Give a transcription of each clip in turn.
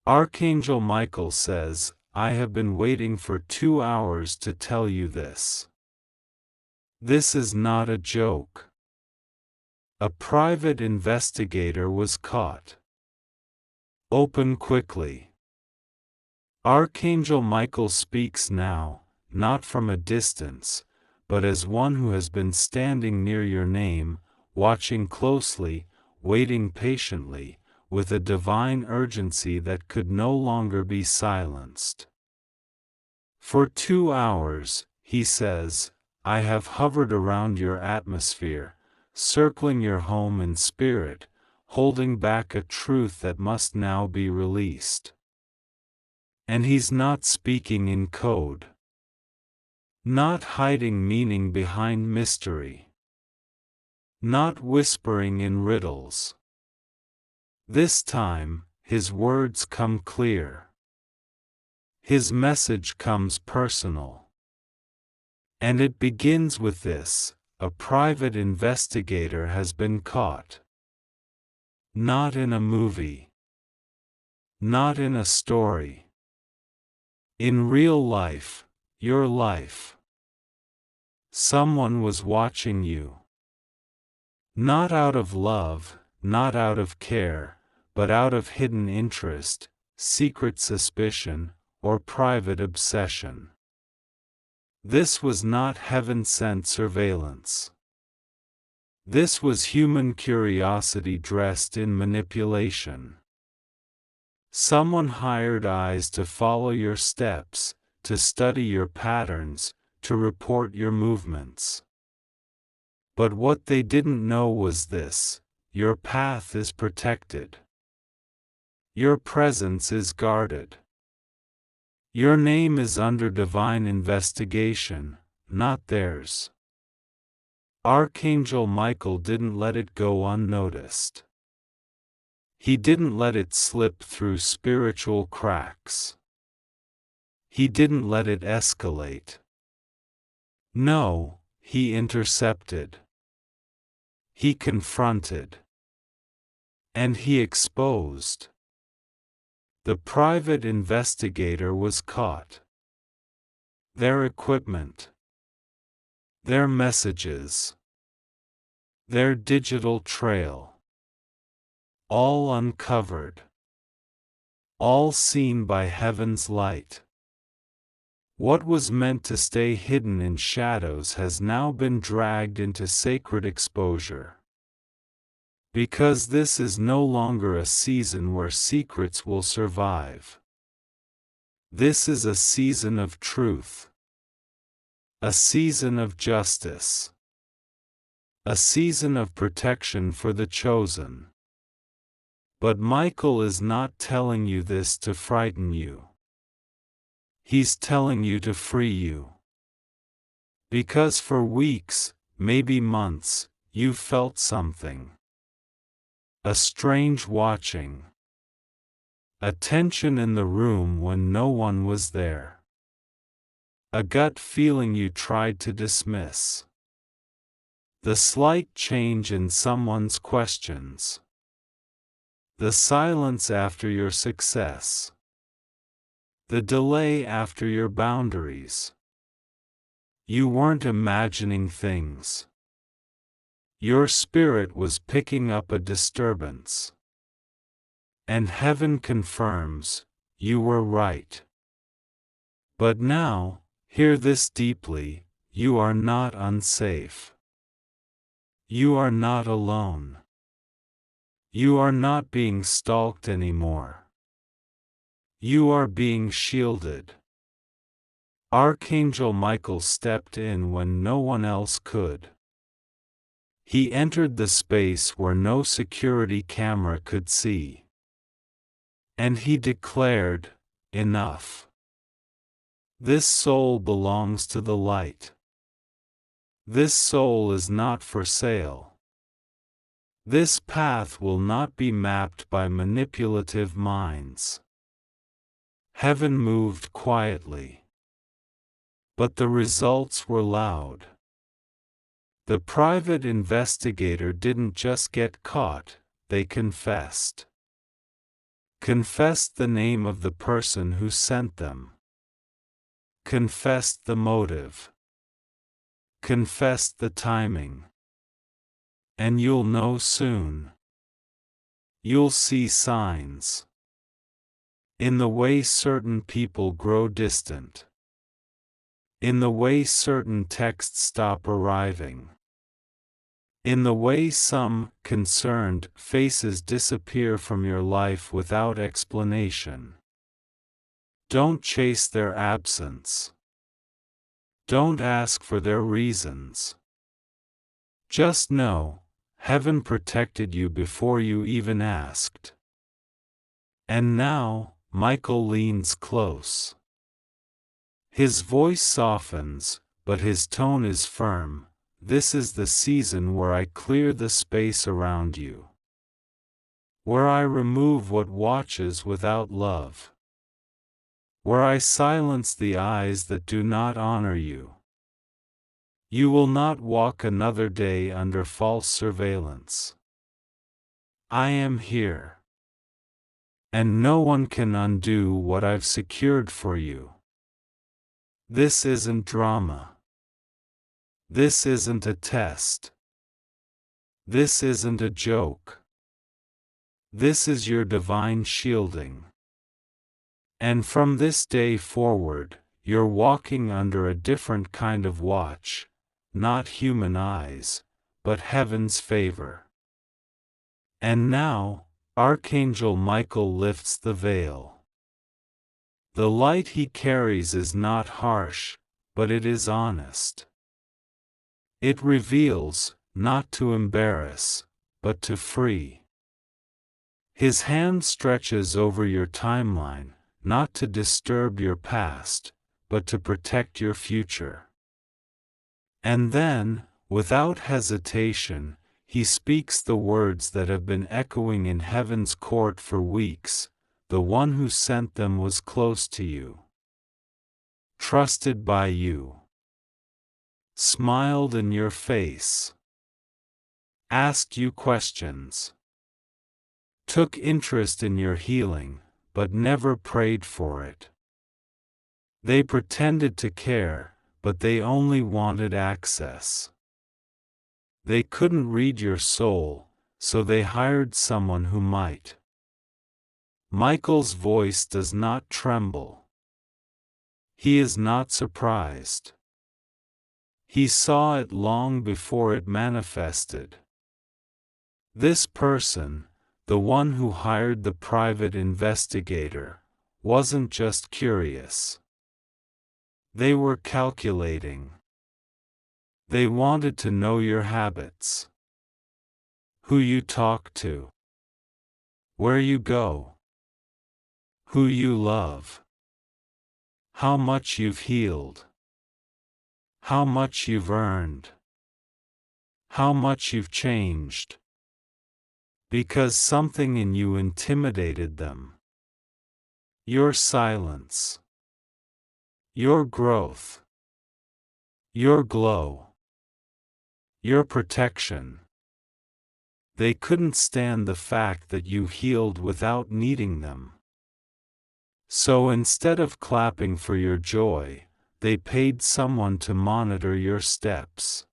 Archangel Michael says, I have been waiting for 2 hours to tell you this. This is not a joke. A private investigator was caught. Open quickly. Archangel Michael speaks now, not from a distance, but as one who has been standing near your name, watching closely, waiting patiently, with a divine urgency that could no longer be silenced. For 2 hours, he says, I have hovered around your atmosphere, circling your home in spirit, holding back a truth that must now be released. And he's not speaking in code. Not hiding meaning behind mystery. Not whispering in riddles. This time, his words come clear. His message comes personal. And it begins with this: a private investigator has been caught. Not in a movie. Not in a story. In real life, your life. Someone was watching you. Not out of love, not out of care, but out of hidden interest, secret suspicion, or private obsession. This was not heaven-sent surveillance. This was human curiosity dressed in manipulation. Someone hired eyes to follow your steps, to study your patterns, to report your movements. But what they didn't know was this: your path is protected. Your presence is guarded. Your name is under divine investigation, not theirs. Archangel Michael didn't let it go unnoticed. He didn't let it slip through spiritual cracks. He didn't let it escalate. No, he intercepted. He confronted. And he exposed. The private investigator was caught. Their equipment. Their messages. Their digital trail. All uncovered. All seen by heaven's light. What was meant to stay hidden in shadows has now been dragged into sacred exposure. Because this is no longer a season where secrets will survive. This is a season of truth. A season of justice. A season of protection for the chosen. But Michael is not telling you this to frighten you. He's telling you to free you. Because for weeks, maybe months, you felt something. A strange watching. A tension in the room when no one was there. A gut feeling you tried to dismiss. The slight change in someone's questions. The silence after your success. The delay after your boundaries. You weren't imagining things. Your spirit was picking up a disturbance. And heaven confirms, you were right. But now, hear this deeply, you are not unsafe. You are not alone. You are not being stalked anymore. You are being shielded. Archangel Michael stepped in when no one else could. He entered the space where no security camera could see. And he declared, enough. This soul belongs to the light. This soul is not for sale. This path will not be mapped by manipulative minds. Heaven moved quietly. But the results were loud. The private investigator didn't just get caught, they confessed. Confess the name of the person who sent them. Confess the motive. Confess the timing. And you'll know soon. You'll see signs. In the way certain people grow distant. In the way certain texts stop arriving. In the way some concerned faces disappear from your life without explanation. Don't chase their absence. Don't ask for their reasons. Just know, heaven protected you before you even asked. And now, Michael leans close. His voice softens, but his tone is firm. This is the season where I clear the space around you. Where I remove what watches without love. Where I silence the eyes that do not honor you. You will not walk another day under false surveillance. I am here. And no one can undo what I've secured for you. This isn't drama. This isn't a test. This isn't a joke. This is your divine shielding. And from this day forward, you're walking under a different kind of watch, not human eyes, but heaven's favor. And now, Archangel Michael lifts the veil. The light he carries is not harsh, but it is honest. It reveals, not to embarrass, but to free. His hand stretches over your timeline, not to disturb your past, but to protect your future. And then, without hesitation, he speaks the words that have been echoing in heaven's court for weeks. The one who sent them was close to you. Trusted by you. Smiled in your face. Asked you questions. Took interest in your healing, but never prayed for it. They pretended to care, but they only wanted access. They couldn't read your soul, so they hired someone who might. Michael's voice does not tremble. He is not surprised. He saw it long before it manifested. This person, the one who hired the private investigator, wasn't just curious. They were calculating. They wanted to know your habits. Who you talk to. Where you go. Who you love. How much you've healed. How much you've earned. How much you've changed. Because something in you intimidated them. Your silence. Your growth. Your glow. Your protection. They couldn't stand the fact that you healed without needing them. So instead of clapping for your joy, they paid someone to monitor your steps.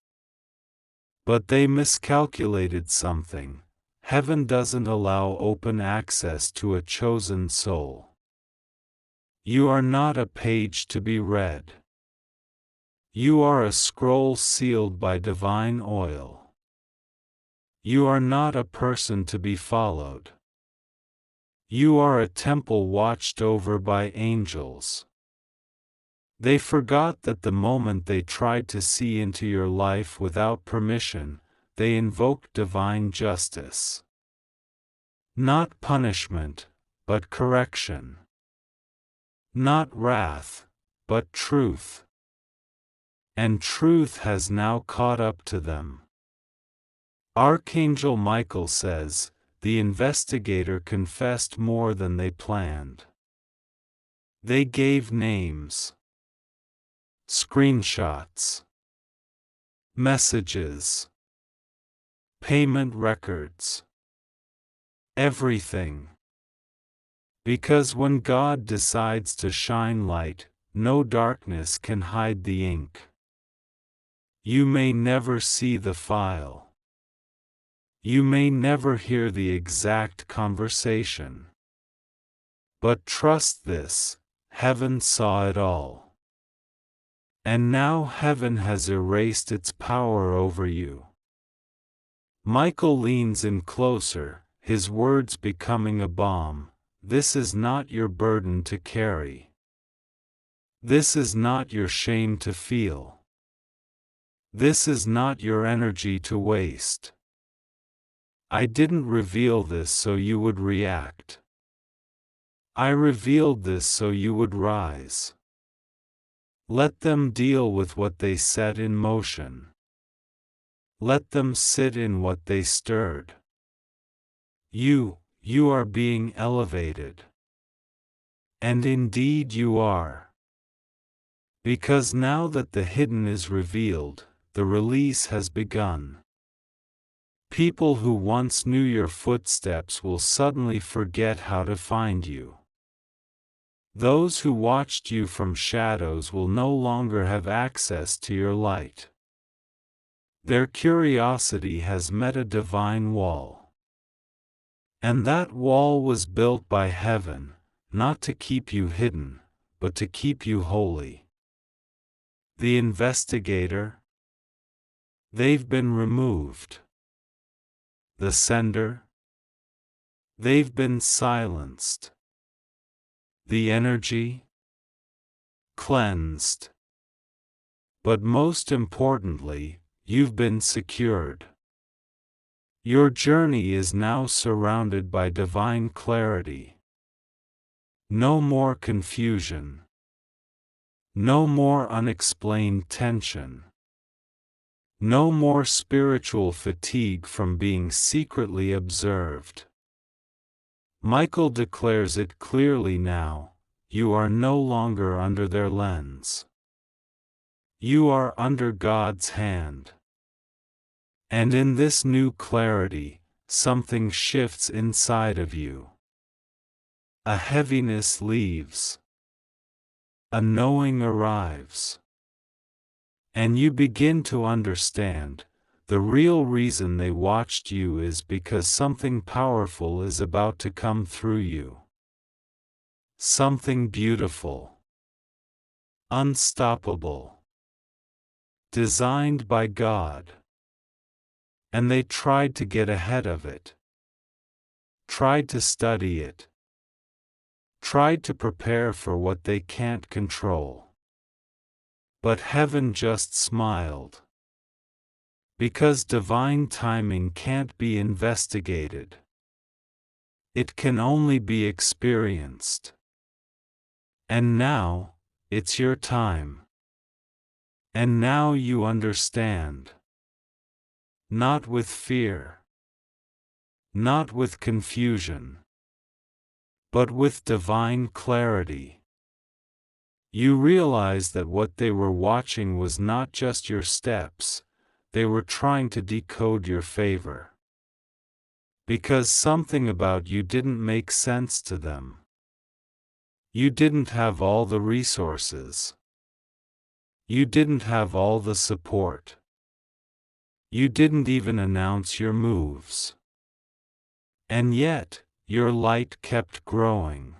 But they miscalculated something. Heaven doesn't allow open access to a chosen soul. You are not a page to be read. You are a scroll sealed by divine oil. You are not a person to be followed. You are a temple watched over by angels. They forgot that the moment they tried to see into your life without permission, they invoked divine justice. Not punishment, but correction. Not wrath, but truth. And truth has now caught up to them. Archangel Michael says, the investigator confessed more than they planned. They gave names. Screenshots. Messages. Payment records. Everything. Because when God decides to shine light, no darkness can hide the ink. You may never see the file. You may never hear the exact conversation. But trust this, heaven saw it all. And now heaven has erased its power over you. Michael leans in closer, his words becoming a balm. This is not your burden to carry. This is not your shame to feel. This is not your energy to waste. I didn't reveal this so you would react. I revealed this so you would rise. Let them deal with what they set in motion. Let them sit in what they stirred. You are being elevated. And indeed you are. Because now that the hidden is revealed, the release has begun. People who once knew your footsteps will suddenly forget how to find you. Those who watched you from shadows will no longer have access to your light. Their curiosity has met a divine wall. And that wall was built by heaven, not to keep you hidden, but to keep you holy. The investigator? They've been removed. The sender? They've been silenced. The energy? Cleansed. But most importantly, you've been secured. Your journey is now surrounded by divine clarity. No more confusion. No more unexplained tension. No more spiritual fatigue from being secretly observed. Michael declares it clearly now, you are no longer under their lens. You are under God's hand. And in this new clarity, something shifts inside of you. A heaviness leaves. A knowing arrives. And you begin to understand, the real reason they watched you is because something powerful is about to come through you. Something beautiful. Unstoppable. Designed by God. And they tried to get ahead of it. Tried to study it. Tried to prepare for what they can't control. But heaven just smiled. Because divine timing can't be investigated. It can only be experienced. And now, it's your time. And now you understand. Not with fear. Not with confusion. But with divine clarity. You realize that what they were watching was not just your steps, they were trying to decode your favor. Because something about you didn't make sense to them. You didn't have all the resources. You didn't have all the support. You didn't even announce your moves. And yet, your light kept growing.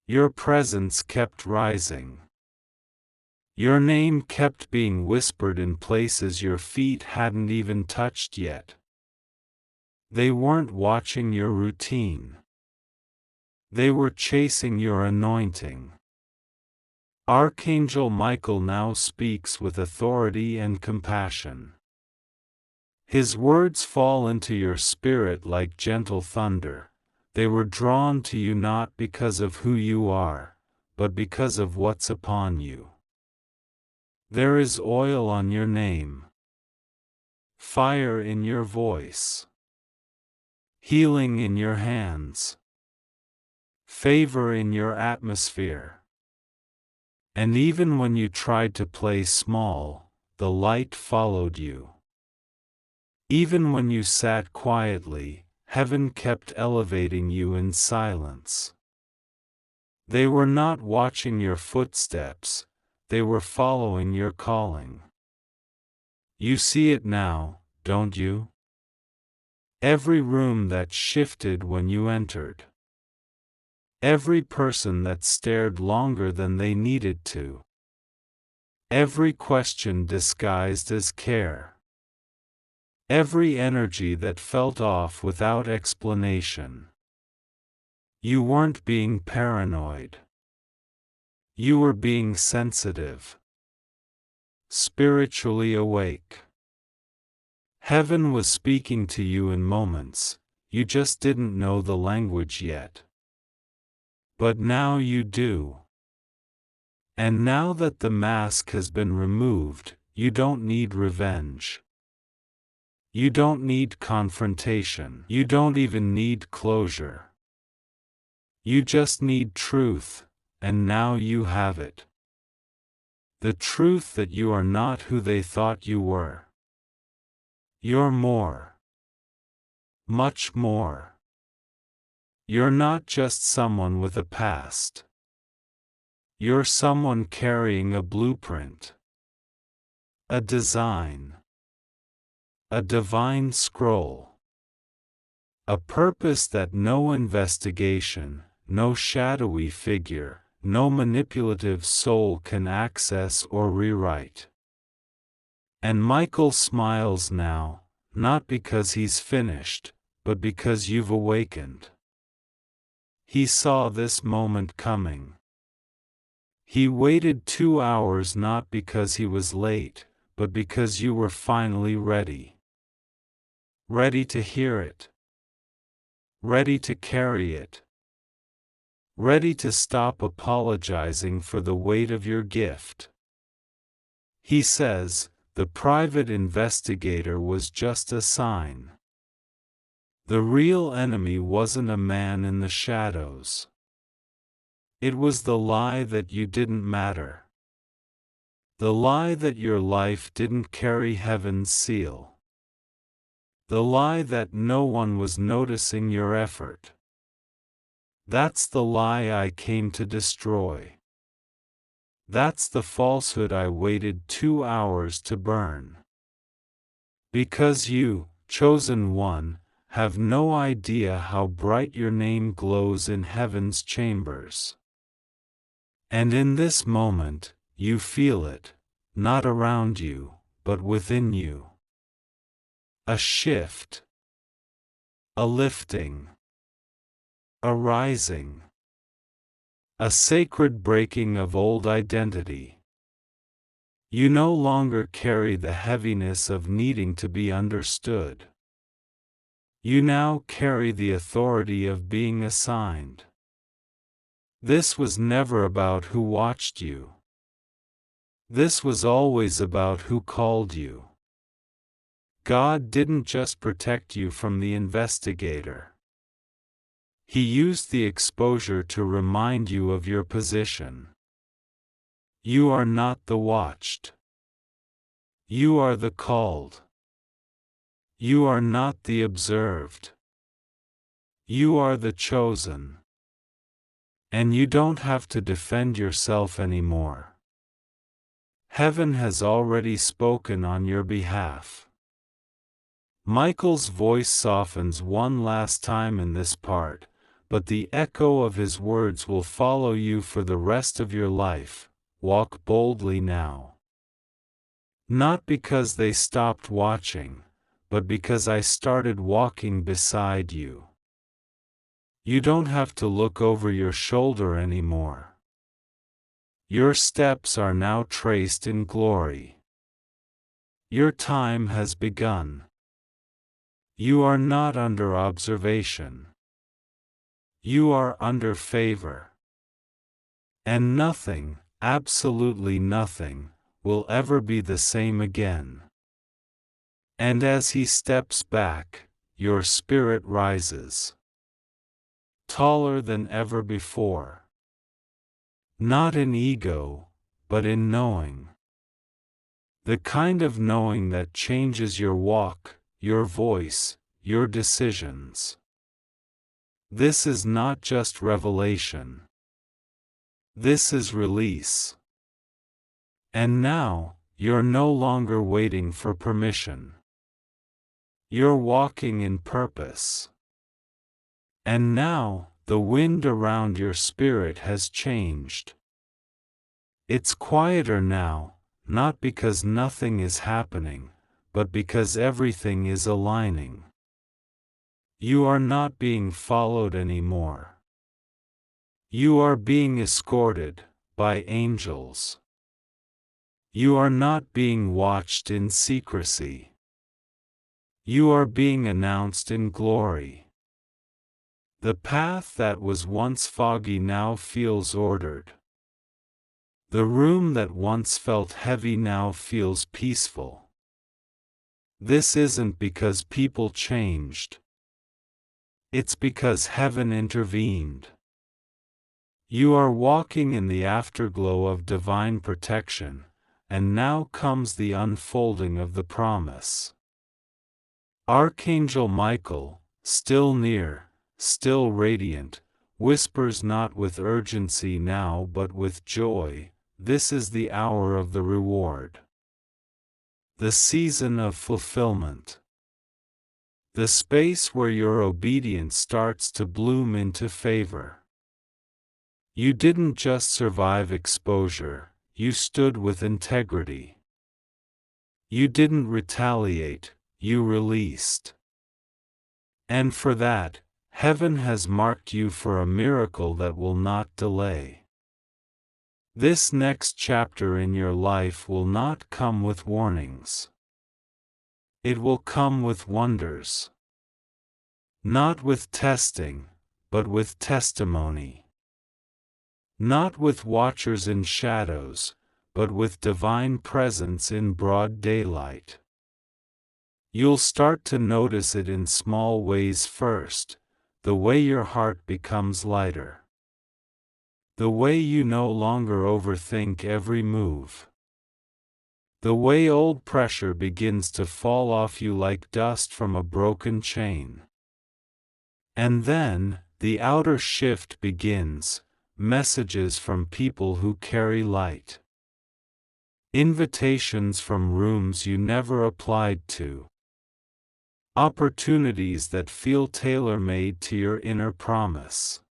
Your presence kept rising. Your name kept being whispered in places your feet hadn't even touched yet. They weren't watching your routine. They were chasing your anointing. Archangel Michael now speaks with authority and compassion. His words fall into your spirit like gentle thunder. They were drawn to you not because of who you are, but because of what's upon you. There is oil on your name. Fire in your voice. Healing in your hands. Favor in your atmosphere. And even when you tried to play small, the light followed you. Even when you sat quietly, heaven kept elevating you in silence. They were not watching your footsteps, they were following your calling. You see it now, don't you? Every room that shifted when you entered. Every person that stared longer than they needed to. Every question disguised as care. Every energy that felt off without explanation. You weren't being paranoid. You were being sensitive. Spiritually awake. Heaven was speaking to you in moments, you just didn't know the language yet. But now you do. And now that the mask has been removed, you don't need revenge. You don't need confrontation. You don't even need closure. You just need truth, and now you have it. The truth that you are not who they thought you were. You're more. Much more. You're not just someone with a past. You're someone carrying a blueprint. A design. A divine scroll. A purpose that no investigation, no shadowy figure, no manipulative soul can access or rewrite. And Michael smiles now, not because he's finished, but because you've awakened. He saw this moment coming. He waited 2 hours not because he was late, but because you were finally ready. Ready to hear it. Ready to carry it. Ready to stop apologizing for the weight of your gift. He says, the private investigator was just a sign. The real enemy wasn't a man in the shadows. It was the lie that you didn't matter. The lie that your life didn't carry heaven's seal. The lie that no one was noticing your effort. That's the lie I came to destroy. That's the falsehood I waited 2 hours to burn. Because you, chosen one, have no idea how bright your name glows in heaven's chambers. And in this moment, you feel it, not around you, but within you. A shift. A lifting. A rising. A sacred breaking of old identity. You no longer carry the heaviness of needing to be understood. You now carry the authority of being assigned. This was never about who watched you. This was always about who called you. God didn't just protect you from the investigator. He used the exposure to remind you of your position. You are not the watched. You are the called. You are not the observed. You are the chosen. And you don't have to defend yourself anymore. Heaven has already spoken on your behalf. Michael's voice softens one last time in this part, but the echo of his words will follow you for the rest of your life. Walk boldly now. Not because they stopped watching, but because I started walking beside you. You don't have to look over your shoulder anymore. Your steps are now traced in glory. Your time has begun. You are not under observation. You are under favor. And nothing, absolutely nothing, will ever be the same again. And as he steps back, your spirit rises. Taller than ever before. Not in ego, but in knowing. The kind of knowing that changes your walk, your voice, your decisions. This is not just revelation. This is release. And now, you're no longer waiting for permission. You're walking in purpose. And now, the wind around your spirit has changed. It's quieter now, not because nothing is happening, but because everything is aligning. You are not being followed anymore. You are being escorted by angels. You are not being watched in secrecy. You are being announced in glory. The path that was once foggy now feels ordered. The room that once felt heavy now feels peaceful. This isn't because people changed. It's because heaven intervened. You are walking in the afterglow of divine protection, and now comes the unfolding of the promise. Archangel Michael, still near, still radiant, whispers not with urgency now but with joy, "This is the hour of the reward. The season of fulfillment. The space where your obedience starts to bloom into favor." You didn't just survive exposure, you stood with integrity. You didn't retaliate, you released. And for that, heaven has marked you for a miracle that will not delay. This next chapter in your life will not come with warnings. It will come with wonders. Not with testing, but with testimony. Not with watchers in shadows, but with divine presence in broad daylight. You'll start to notice it in small ways first, the way your heart becomes lighter. The way you no longer overthink every move. The way old pressure begins to fall off you like dust from a broken chain. And then, the outer shift begins. Messages from people who carry light. Invitations from rooms you never applied to. Opportunities that feel tailor-made to your inner promise.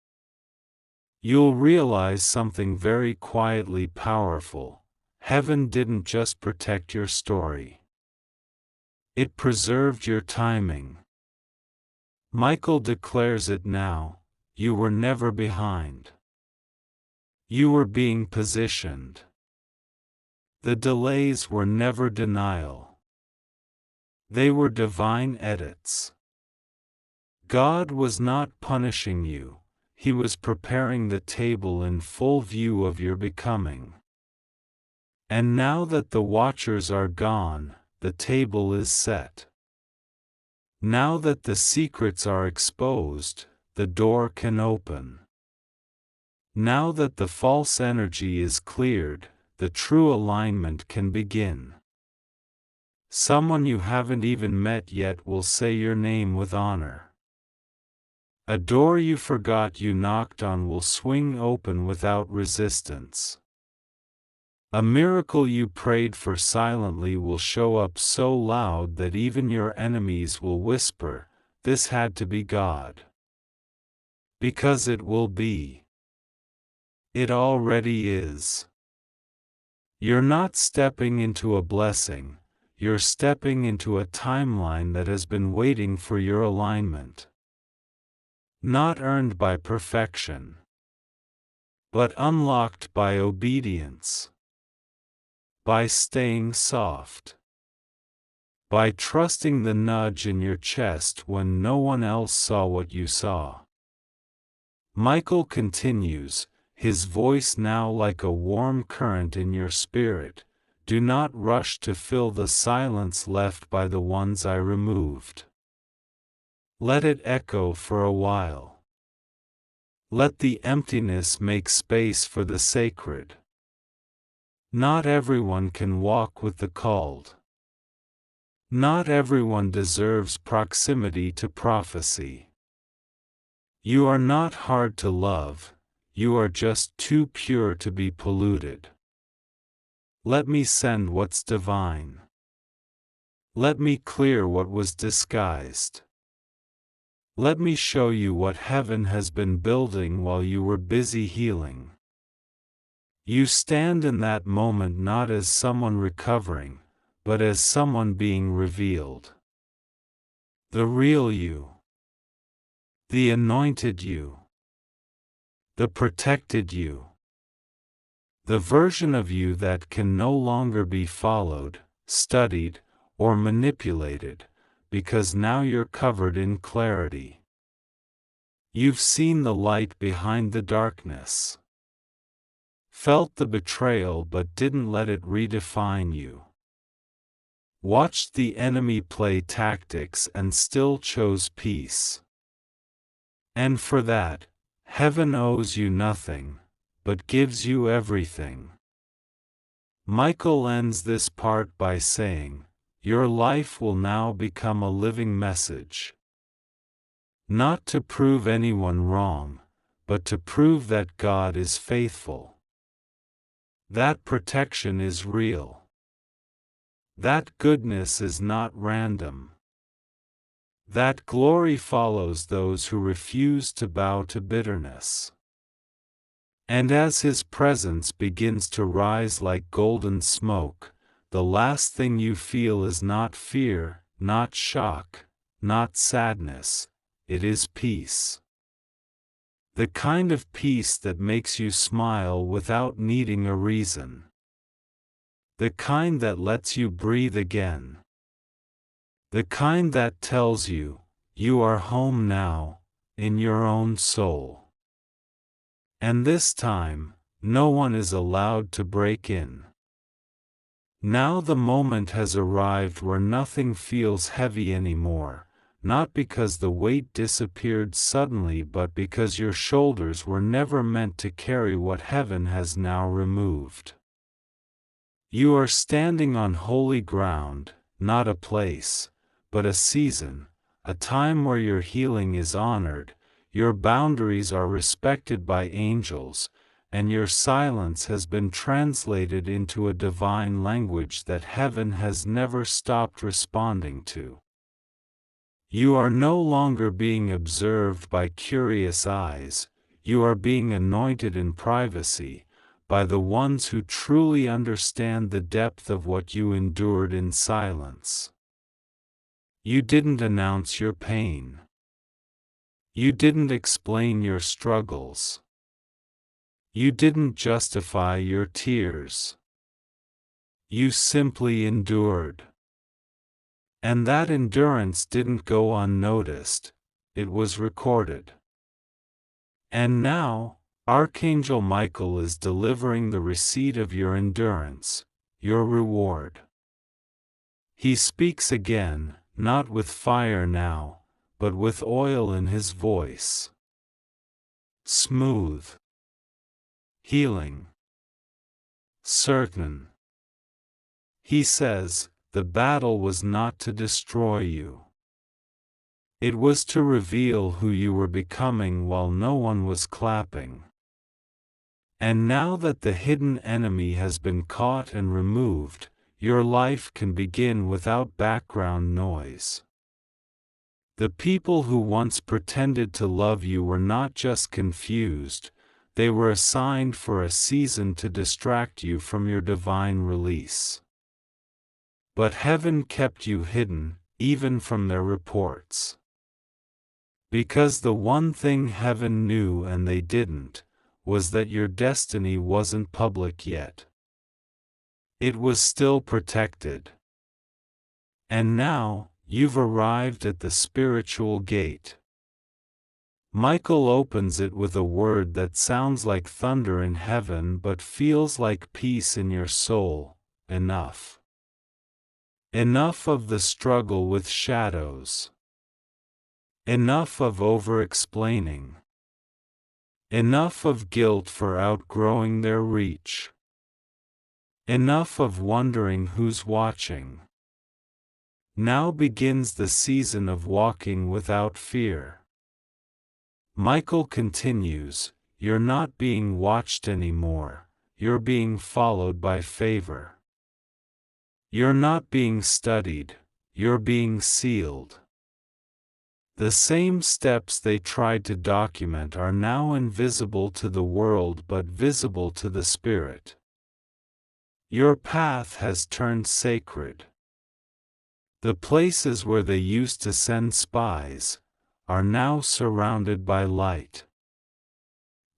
You'll realize something very quietly powerful. Heaven didn't just protect your story. It preserved your timing. Michael declares it now, you were never behind. You were being positioned. The delays were never denial. They were divine edits. God was not punishing you, He was preparing the table in full view of your becoming. And now that the watchers are gone, the table is set. Now that the secrets are exposed, the door can open. Now that the false energy is cleared, the true alignment can begin. Someone you haven't even met yet will say your name with honor. A door you forgot you knocked on will swing open without resistance. A miracle you prayed for silently will show up so loud that even your enemies will whisper, "This had to be God." Because it will be. It already is. You're not stepping into a blessing, you're stepping into a timeline that has been waiting for your alignment. Not earned by perfection, but unlocked by obedience. By staying soft. By trusting the nudge in your chest when no one else saw what you saw. Michael continues, his voice now like a warm current in your spirit, "Do not rush to fill the silence left by the ones I removed. Let it echo for a while. Let the emptiness make space for the sacred. Not everyone can walk with the called. Not everyone deserves proximity to prophecy. You are not hard to love, you are just too pure to be polluted. Let me send what's divine. Let me clear what was disguised. Let me show you what heaven has been building while you were busy healing. You stand in that moment not as someone recovering, but as someone being revealed. The real you. The anointed you. The protected you. The version of you that can no longer be followed, studied, or manipulated, because now you're covered in clarity. You've seen the light behind the darkness. Felt the betrayal but didn't let it redefine you. Watched the enemy play tactics and still chose peace. And for that, heaven owes you nothing, but gives you everything. Michael ends this part by saying, your life will now become a living message. Not to prove anyone wrong, but to prove that God is faithful. That protection is real. That goodness is not random. That glory follows those who refuse to bow to bitterness. And as His presence begins to rise like golden smoke, the last thing you feel is not fear, not shock, not sadness, it is peace. The kind of peace that makes you smile without needing a reason. The kind that lets you breathe again. The kind that tells you, you are home now, in your own soul. And this time, no one is allowed to break in. Now the moment has arrived where nothing feels heavy anymore, not because the weight disappeared suddenly but because your shoulders were never meant to carry what heaven has now removed. You are standing on holy ground, not a place, but a season, a time where your healing is honored, your boundaries are respected by angels, and your silence has been translated into a divine language that heaven has never stopped responding to. You are no longer being observed by curious eyes, you are being anointed in privacy, by the ones who truly understand the depth of what you endured in silence. You didn't announce your pain. You didn't explain your struggles. You didn't justify your tears. You simply endured. And that endurance didn't go unnoticed, it was recorded. And now, Archangel Michael is delivering the receipt of your endurance, your reward. He speaks again, not with fire now, but with oil in his voice. Smooth. Healing. Certain. He says, the battle was not to destroy you. It was to reveal who you were becoming while no one was clapping. And now that the hidden enemy has been caught and removed, your life can begin without background noise. The people who once pretended to love you were not just confused, they were assigned for a season to distract you from your divine release. But heaven kept you hidden, even from their reports. Because the one thing heaven knew and they didn't, was that your destiny wasn't public yet. It was still protected. And now, you've arrived at the spiritual gate. Michael opens it with a word that sounds like thunder in heaven but feels like peace in your soul: enough. Enough of the struggle with shadows. Enough of over-explaining. Enough of guilt for outgrowing their reach. Enough of wondering who's watching. Now begins the season of walking without fear. Michael continues, "You're not being watched anymore, you're being followed by favor. You're not being studied, you're being sealed. The same steps they tried to document are now invisible to the world but visible to the Spirit. Your path has turned sacred. The places where they used to send spies are now surrounded by light.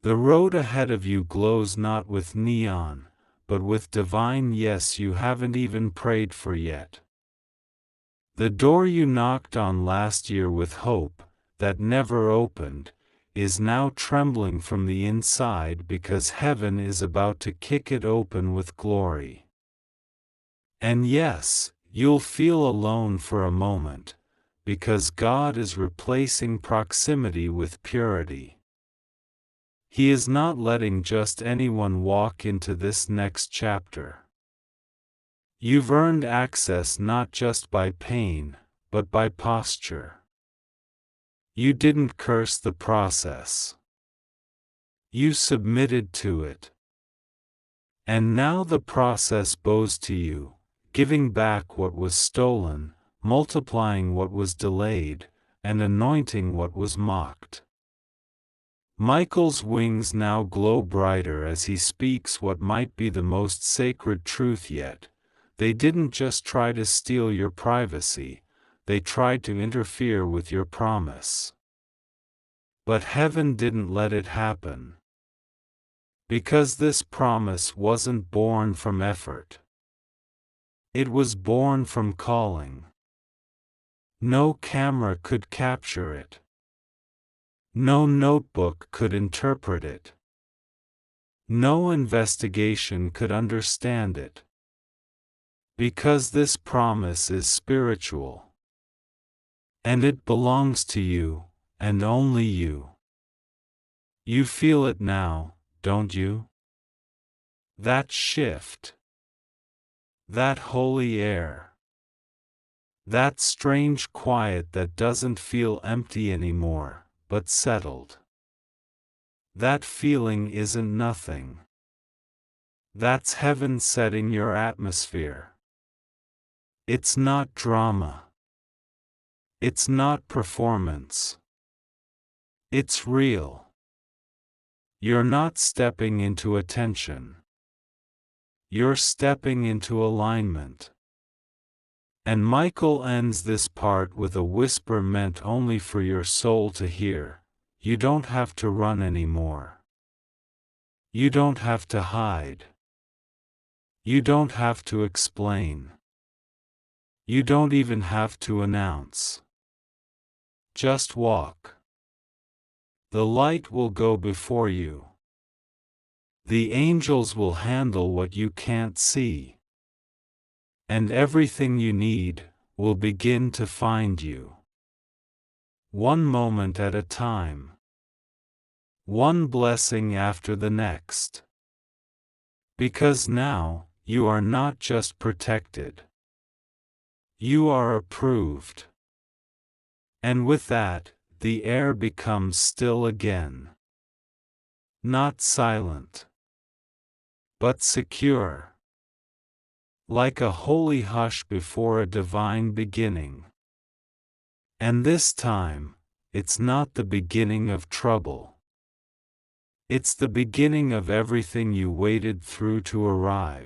The road ahead of you glows not with neon, but with divine yes you haven't even prayed for yet. The door you knocked on last year with hope, that never opened, is now trembling from the inside because heaven is about to kick it open with glory. And yes, you'll feel alone for a moment, because God is replacing proximity with purity. He is not letting just anyone walk into this next chapter. You've earned access not just by pain, but by posture. You didn't curse the process. You submitted to it. And now the process bows to you, giving back what was stolen, multiplying what was delayed, and anointing what was mocked. Michael's wings now glow brighter as he speaks what might be the most sacred truth yet. They didn't just try to steal your privacy, they tried to interfere with your promise. But heaven didn't let it happen. Because this promise wasn't born from effort. It was born from calling. No camera could capture it. No notebook could interpret it. No investigation could understand it. Because this promise is spiritual. And it belongs to you, and only you. You feel it now, don't you? That shift. That holy air. That strange quiet that doesn't feel empty anymore, but settled. That feeling isn't nothing. That's heaven setting your atmosphere. It's not drama. It's not performance. It's real. You're not stepping into attention. You're stepping into alignment. And Michael ends this part with a whisper meant only for your soul to hear. You don't have to run anymore. You don't have to hide. You don't have to explain. You don't even have to announce. Just walk. The light will go before you. The angels will handle what you can't see. And everything you need will begin to find you. One moment at a time. One blessing after the next. Because now, you are not just protected. You are approved. And with that, the air becomes still again. Not silent, but secure. Like a holy hush before a divine beginning. And this time, it's not the beginning of trouble. It's the beginning of everything you waited through to arrive.